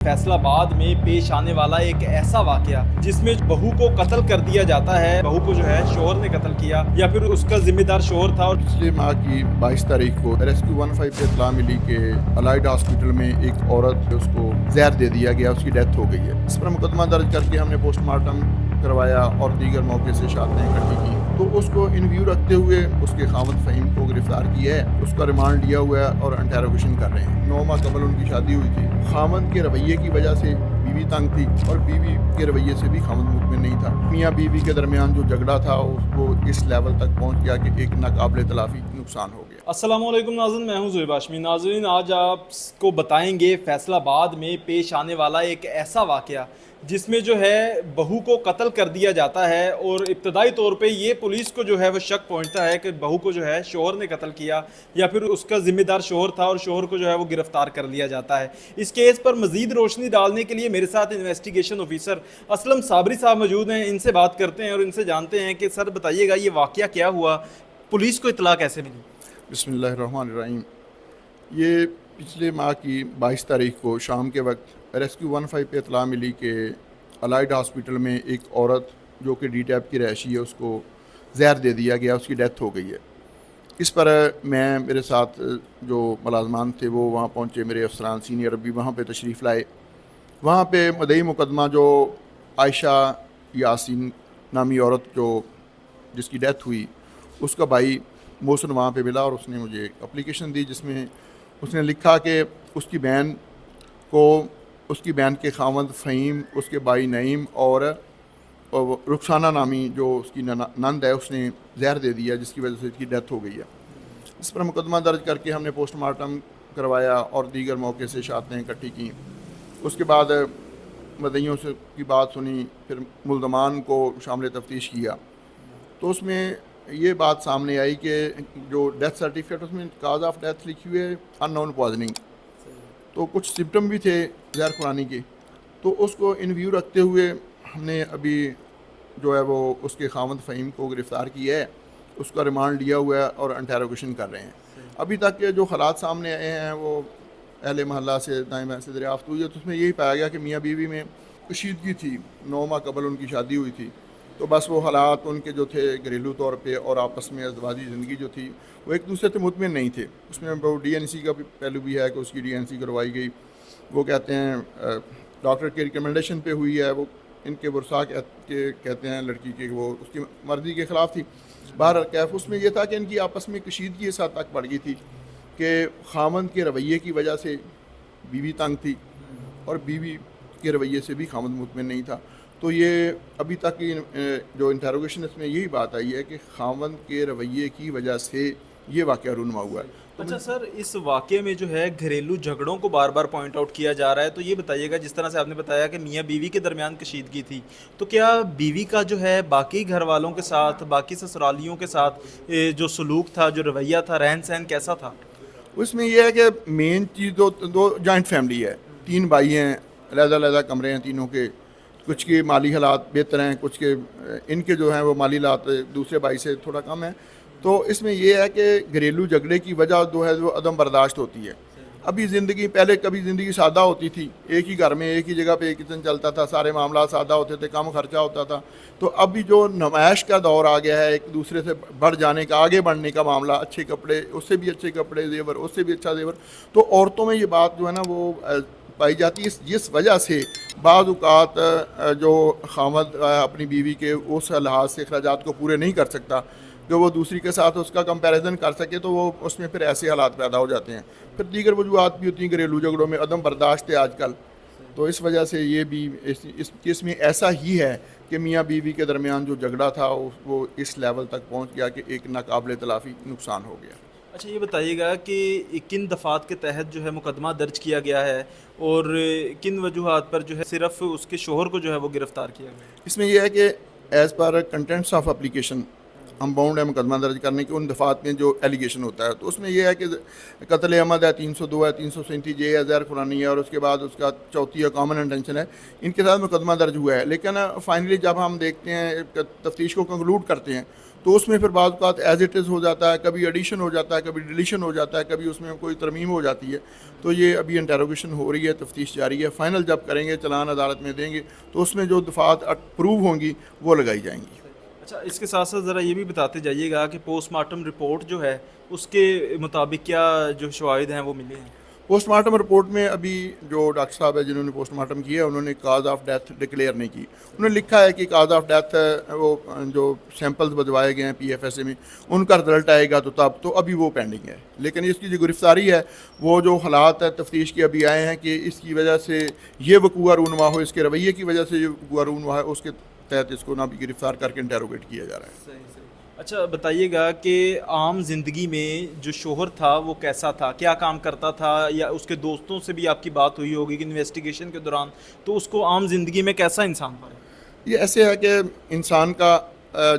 फैसलाबाद में पेश आने वाला एक ऐसा वाकया जिसमें बहू को कत्ल कर दिया जाता है। बहू को जो है शोहर ने कत्ल किया या फिर उसका जिम्मेदार शोहर था। पिछले माह की 22 तारीख को रेस्क्यू 15 पे इत्तला मिली कि अलाइड हॉस्पिटल में एक औरत उसको जहर दे दिया गया, उसकी डेथ हो गई है। इस पर मुकदमा दर्ज करके हमने पोस्टमार्टम करवाया और दीगर मौके से शहादतें इकट्ठी की। तो उसको इन व्यू रखते हुए उसके खामद फ़हीम को गिरफ्तार किया है, उसका रिमांड लिया हुआ है और इंटेरोगेशन कर रहे हैं। 9 माह कबल उनकी शादी हुई थी। खामद के रवैये की वजह से बीवी तंग थी और बीवी के रवैये से भी खामद मुतमिन नहीं था। मियाँ बीवी के दरमियान जो झगड़ा था उसको इस लेवल तक पहुँच गया कि एक नाकाबिल तलाफी नुकसान हो गया। अस्सलाम वालेकुम नाज़रीन, मैं हूं ज़ुहैब हाशमी। नाज़रीन, आज आपको बताएंगे फैसलाबाद में पेश आने वाला एक ऐसा वाकया जिसमें जो है बहू को कत्ल कर दिया जाता है और इब्तदाई तौर पे ये पुलिस को जो है वो शक पहुंचता है कि बहू को जो है शोहर ने कत्ल किया या फिर उसका ज़िम्मेदार शोहर था और शोहर को जो है वो गिरफ़्तार कर लिया जाता है। इस केस पर मज़ीद रोशनी डालने के लिए मेरे साथ इन्वेस्टिगेशन ऑफिसर असलम साबरी साहब मौजूद हैं। इनसे बात करते हैं और इनसे जानते हैं कि सर बताइएगा ये वाकया क्या हुआ, पुलिस को इत्तला कैसे मिली। बिस्मिल्लाहिर्रहमानिर्रहीम। ये पिछले माह की 22 तारीख को शाम के वक्त रेस्क्यू 15 पे इत्तला मिली कि अलाइड हॉस्पिटल में एक औरत जो कि डी टैप की रहायशी है उसको जहर दे दिया गया, उसकी डेथ हो गई है। इस पर मेरे साथ जो मुलाजमान थे वो वहाँ पहुँचे, मेरे अफसरान सीनियर भी वहाँ पे तशरीफ़ लाए। वहाँ पे मदई मुकदमा जो आयशा यासीन नामी औरत जो जिसकी डेथ हुई, उसका भाई मोहसिन वहाँ पे मिला और उसने मुझे एप्लीकेशन दी जिसमें उसने लिखा कि उसकी बहन के खामद फ़हीम, उसके भाई नईम और रुखसाना नामी जो उसकी नंद है उसने जहर दे दिया जिसकी वजह से इसकी डेथ हो गई है। इस पर मुकदमा दर्ज करके हमने पोस्टमार्टम करवाया और दीगर मौके से शहादतें इकट्ठी की। उसके बाद मदइयों से की बात सुनी, फिर मुल्ज़मान को शामिल तफ्तीश किया तो उसमें ये बात सामने आई कि जो डेथ सर्टिफिकेट उसमें काज ऑफ डेथ लिखी हुई है अननोन पॉइजनिंग, तो कुछ सिम्टम भी थे जहर खुरानी के। तो उसको इन व्यू रखते हुए हमने अभी जो है वो उसके खामद फ़हीम को गिरफ़्तार किया है, उसका रिमांड लिया हुआ है और इंटेरोगेशन कर रहे हैं। अभी तक के जो हालात सामने आए हैं वो अहले महल्ला से दाएँ से दरियाफ्त हुई है, तो उसमें यही पाया गया कि मियाँ बीवी में कशीदगी थी। 9 माह कबल उनकी शादी हुई थी, तो बस वो हालात उनके जो थे घरेलू तौर पे और आपस में अज़दवाजी ज़िंदगी जो थी वो एक दूसरे से मुतमिन नहीं थे। उसमें वो DNC का भी पहलू भी है कि उसकी DNC करवाई गई। वो कहते हैं डॉक्टर के रिकमेंडेशन पे हुई है, वो इनके वर्सा के कहते हैं लड़की के वो उसकी मर्ज़ी के ख़िलाफ़ थी। बहरहाल कैफ उसमें यह था कि इनकी आपस में कशीदगी इस हद तक बढ़ गई थी कि खामद के रवैये की वजह से बीवी तंग थी और बीवी के रवैये से भी खामद मुतमिन नहीं था। तो ये अभी तक की जो इंटेरोगेशन इसमें यही बात आई है कि खामद के रवैये की वजह से ये वाक़या रूनुमा हुआ है। तो अच्छा सर, इस वाक़ये में जो है घरेलू झगड़ों को बार बार पॉइंट आउट किया जा रहा है, तो ये बताइएगा जिस तरह से आपने बताया कि मियाँ बीवी के दरमियान कशीदगी थी, तो क्या बीवी का जो है बाकी घर वालों के साथ, बाकी ससुरालियों के साथ जो सलूक था, जो रवैया था, रहन सहन कैसा था? उसमें यह है कि मेन चीज़ दो जॉइंट फैमिली है, 3 भाई हैं, अलग-अलग कमरे हैं तीनों के। कुछ के माली हालात बेहतर हैं, कुछ के इनके जो हैं वो माली हालात दूसरे भाई से थोड़ा कम है। तो इसमें यह है कि घरेलू झगड़े की वजह जो है वो अदम बर्दाश्त होती है। अभी ज़िंदगी पहले कभी ज़िंदगी सादा होती थी, एक ही घर में एक ही जगह पे एक किचन चलता था, सारे मामला सादा होते थे, कम खर्चा होता था। तो अभी जो नुमाइश का दौर आ गया है, एक दूसरे से बढ़ जाने का, आगे बढ़ने का मामला, अच्छे कपड़े, उससे भी अच्छे कपड़े, जेवर उससे भी अच्छा जेवर, तो औरतों में ये बात जो है ना वो पाई जाती है। जिस वजह से बाज़ औक़ात जो खामद अपनी बीवी के उस लिहाज से अखराजात को पूरे नहीं कर सकता कि वो दूसरी के साथ उसका कंपैरिजन कर सके, तो वो उसमें फिर ऐसे हालात पैदा हो जाते हैं। फिर दीगर वजूहात भी होती हैं घरेलू झगड़ों में, अदम बर्दाश्त है आजकल। तो इस वजह से ये भी इस केस में ऐसा ही है कि मियाँ बीवी के दरमियान जो झगड़ा था वो इस लेवल तक पहुँच गया कि एक नाकाबिल तलाफ़ी नुकसान हो गया। अच्छा ये बताइएगा कि किन दफ़ात के तहत जो है मुकदमा दर्ज किया गया है और किन वजूहात पर जो है सिर्फ उसके शोहर को जो है वो गिरफ़्तार किया गया है? इसमें यह है कि as per contents of application ہم باؤنڈ ہے مقدمہ درج کرنے کے ان دفعات میں جو ایلیگیشن ہوتا ہے. تو اس میں یہ ہے کہ قتل عمد ہے 302 ہے 337 جے ہے زہر قرآنی ہے اور اس کے بعد اس کا چوتھی ہے کامن انٹینشن ہے, ان کے ساتھ مقدمہ درج ہوا ہے. لیکن فائنلی جب ہم دیکھتے ہیں تفتیش کو کنکلوڈ کرتے ہیں تو اس میں پھر بعض اوقات ایز اٹ از ہو جاتا ہے, کبھی ایڈیشن ہو جاتا ہے, کبھی ڈیلیشن ہو جاتا ہے, کبھی اس میں کوئی ترمیم ہو جاتی ہے. تو یہ ابھی انٹیروگیشن ہو رہی ہے, تفتیش جاری ہے. فائنل جب کریں گے چلان عدالت میں دیں گے تو اس میں جو دفعات اپروو ہوں گی وہ لگائی جائیں گی. اچھا, اس کے ساتھ ساتھ ذرا یہ بھی بتاتے جائیے گا کہ پوسٹ مارٹم رپورٹ جو ہے اس کے مطابق کیا جو شواہد ہیں وہ ملے ہیں؟ پوسٹ مارٹم رپورٹ میں ابھی جو ڈاکٹر صاحب ہے جنہوں نے پوسٹ مارٹم کیا انہوں نے کاز آف ڈیتھ ڈکلیئر نہیں کی. انہوں نے لکھا ہے کہ کاز آف ڈیتھ وہ جو سیمپلز بجوائے گئے ہیں پی ایف ایس اے میں ان کا رزلٹ آئے گا تو تب, تو ابھی وہ پینڈنگ ہے. لیکن اس کی جو گرفتاری ہے وہ جو حالات ہے تفتیش کے ابھی آئے ہیں کہ اس کی وجہ سے یہ وقوع رونما ہو, اس کے رویے کی وجہ سے یہ وقوع رونما ہے, اس کے تحت اس کو نہ بھی گرفتار کر کے انٹیروگیٹ کیا جا رہا ہے. صحیح. اچھا بتائیے گا کہ عام زندگی میں جو شوہر تھا وہ کیسا تھا, کیا کام کرتا تھا, یا اس کے دوستوں سے بھی آپ کی بات ہوئی ہوگی کہ انویسٹیگیشن کے دوران, تو اس کو عام زندگی میں کیسا انسان پائے؟ یہ ایسے ہے کہ انسان کا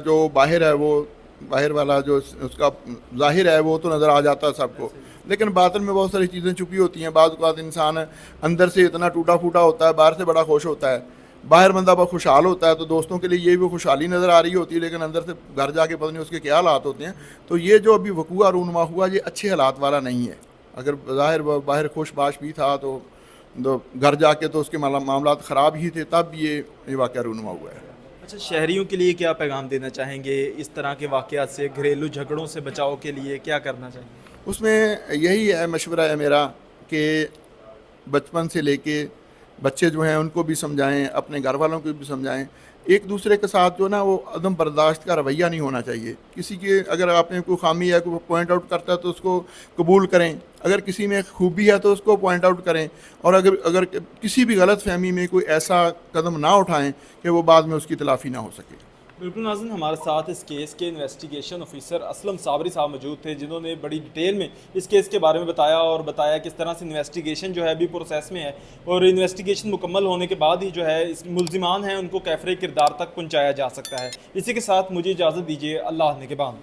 جو باہر ہے وہ باہر والا جو اس کا ظاہر ہے وہ تو نظر آ جاتا ہے سب کو, لیکن باطن میں بہت ساری چیزیں چھپی ہوتی ہیں. بعض اوقات انسان اندر سے اتنا ٹوٹا پھوٹا ہوتا ہے, باہر سے بڑا خوش ہوتا ہے. باہر بندہ بہت خوشحال ہوتا ہے تو دوستوں کے لیے یہ بھی خوشحالی نظر آ رہی ہوتی ہے, لیکن اندر سے گھر جا کے پتہ نہیں اس کے کیا حالات ہوتے ہیں. تو یہ جو ابھی وقوع رونما ہوا یہ اچھے حالات والا نہیں ہے. اگر ظاہر باہر خوش باش بھی تھا تو گھر جا کے تو اس کے معاملات خراب ہی تھے, تب یہ واقعہ رونما ہوا ہے. اچھا, شہریوں کے لیے کیا پیغام دینا چاہیں گے اس طرح کے واقعات سے, گھریلو جھگڑوں سے بچاؤ کے لیے کیا کرنا چاہیں گے؟ اس میں یہی ہے مشورہ ہے میرا کہ بچپن سے لے کے بچے جو ہیں ان کو بھی سمجھائیں, اپنے گھر والوں کو بھی سمجھائیں. ایک دوسرے کے ساتھ جو نا وہ عدم برداشت کا رویہ نہیں ہونا چاہیے. کسی کے اگر آپ نے کوئی خامی ہے کوئی پوائنٹ آؤٹ کرتا ہے تو اس کو قبول کریں, اگر کسی میں خوبی ہے تو اس کو پوائنٹ آؤٹ کریں, اور اگر کسی بھی غلط فہمی میں کوئی ایسا قدم نہ اٹھائیں کہ وہ بعد میں اس کی تلافی نہ ہو سکے. بالکل ناظرین, ہمارے ساتھ اس کیس کے انویسٹیگیشن آفیسر اسلم صابری صاحب موجود تھے جنہوں نے بڑی ڈیٹیل میں اس کیس کے بارے میں بتایا, اور بتایا کس طرح سے انویسٹیگیشن جو ہے ابھی پروسیس میں ہے, اور انویسٹیگیشن مکمل ہونے کے بعد ہی جو ہے اس ملزمان ہیں ان کو کیفرے کردار تک پہنچایا جا سکتا ہے. اسی کے ساتھ مجھے اجازت دیجیے, اللہ نگہبان.